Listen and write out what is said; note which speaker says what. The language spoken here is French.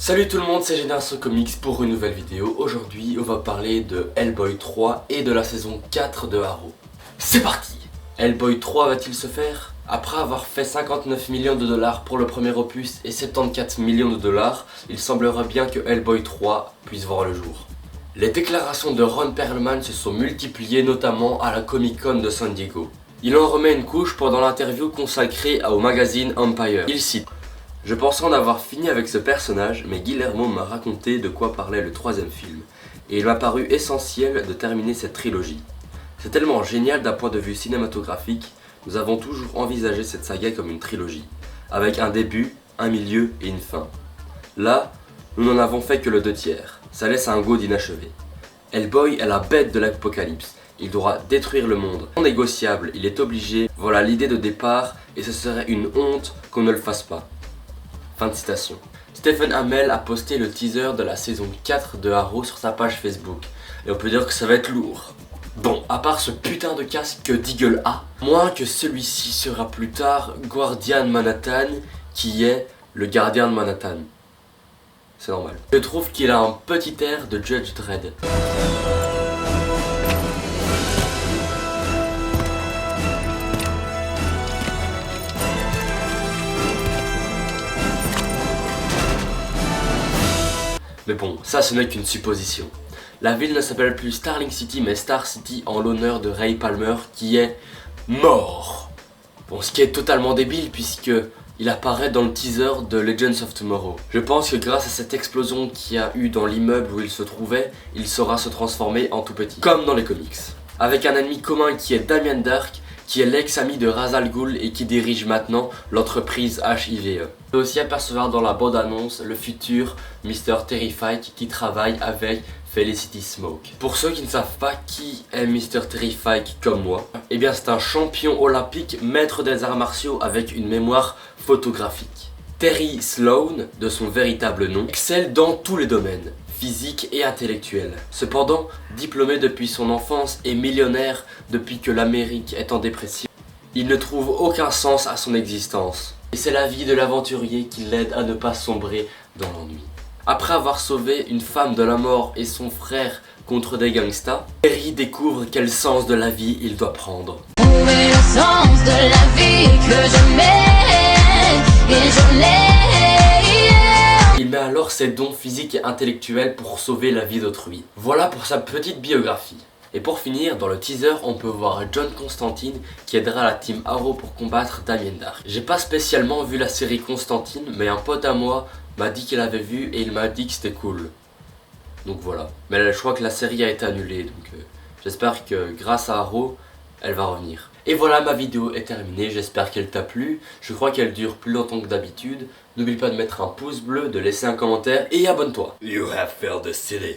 Speaker 1: Salut tout le monde, c'est Génération Comics pour une nouvelle vidéo. Aujourd'hui, on va parler de Hellboy 3 et de la saison 4 de Arrow. C'est parti! Hellboy 3 va-t-il se faire? Après avoir fait 59 millions de dollars pour le premier opus et 74 millions de dollars, il semblerait bien que Hellboy 3 puisse voir le jour. Les déclarations de Ron Perlman se sont multipliées, notamment à la Comic Con de San Diego. Il en remet une couche pendant l'interview consacrée au magazine Empire. Il cite: je pensais en avoir fini avec ce personnage, mais Guillermo m'a raconté de quoi parlait le troisième film, et il m'a paru essentiel de terminer cette trilogie. C'est tellement génial d'un point de vue cinématographique, nous avons toujours envisagé cette saga comme une trilogie, avec un début, un milieu et une fin. Là, nous n'en avons fait que le 2/3, ça laisse un goût d'inachevé. Hellboy est la bête de l'apocalypse, il doit détruire le monde. Non négociable, il est obligé, voilà l'idée de départ, et ce serait une honte qu'on ne le fasse pas. Fin de citation. Stephen Amell a posté le teaser de la saison 4 de Arrow sur sa page Facebook. Et on peut dire que ça va être lourd. Bon, à part ce putain de casque que Deagle a, moins que celui-ci sera plus tard Guardian Manhattan, qui est le gardien de Manhattan. C'est normal. Je trouve qu'il a un petit air de Judge Dredd. Mais bon, ça ce n'est qu'une supposition. La ville ne s'appelle plus Starling City mais Star City en l'honneur de Ray Palmer qui est mort. Bon, ce qui est totalement débile puisque il apparaît dans le teaser de Legends of Tomorrow. Je pense que grâce à cette explosion qu'il y a eu dans l'immeuble où il se trouvait, il saura se transformer en tout petit, comme dans les comics. Avec un ennemi commun qui est Damien Darhk, qui est l'ex-ami de Ra's al Ghul et qui dirige maintenant l'entreprise HIV. On peut aussi apercevoir dans la bande-annonce le futur Mr. Terrified qui travaille avec Felicity Smoke. Pour ceux qui ne savent pas qui est Mr. Terrified comme moi, eh bien c'est un champion olympique, maître des arts martiaux avec une mémoire photographique. Terry Sloan, de son véritable nom, excelle dans tous les domaines, physique et intellectuel. Cependant, diplômé depuis son enfance et millionnaire depuis que l'Amérique est en dépression, il ne trouve aucun sens à son existence. Et c'est la vie de l'aventurier qui l'aide à ne pas sombrer dans l'ennui. Après avoir sauvé une femme de la mort et son frère contre des gangsters, Terry découvre quel sens de la vie il doit prendre.
Speaker 2: Trouver le sens de la vie que je mène et je l'ai.
Speaker 1: Il met alors ses dons physiques et intellectuels pour sauver la vie d'autrui. Voilà pour sa petite biographie. Et pour finir, dans le teaser, on peut voir John Constantine qui aidera la team Arrow pour combattre Damien Darhk. J'ai pas spécialement vu la série Constantine, mais un pote à moi m'a dit qu'il avait vu et il m'a dit que c'était cool. Donc voilà. Mais je crois que la série a été annulée, donc j'espère que grâce à Arrow, elle va revenir. Et voilà, ma vidéo est terminée, j'espère qu'elle t'a plu. Je crois qu'elle dure plus longtemps que d'habitude. N'oublie pas de mettre un pouce bleu, de laisser un commentaire et abonne-toi. You have failed the city.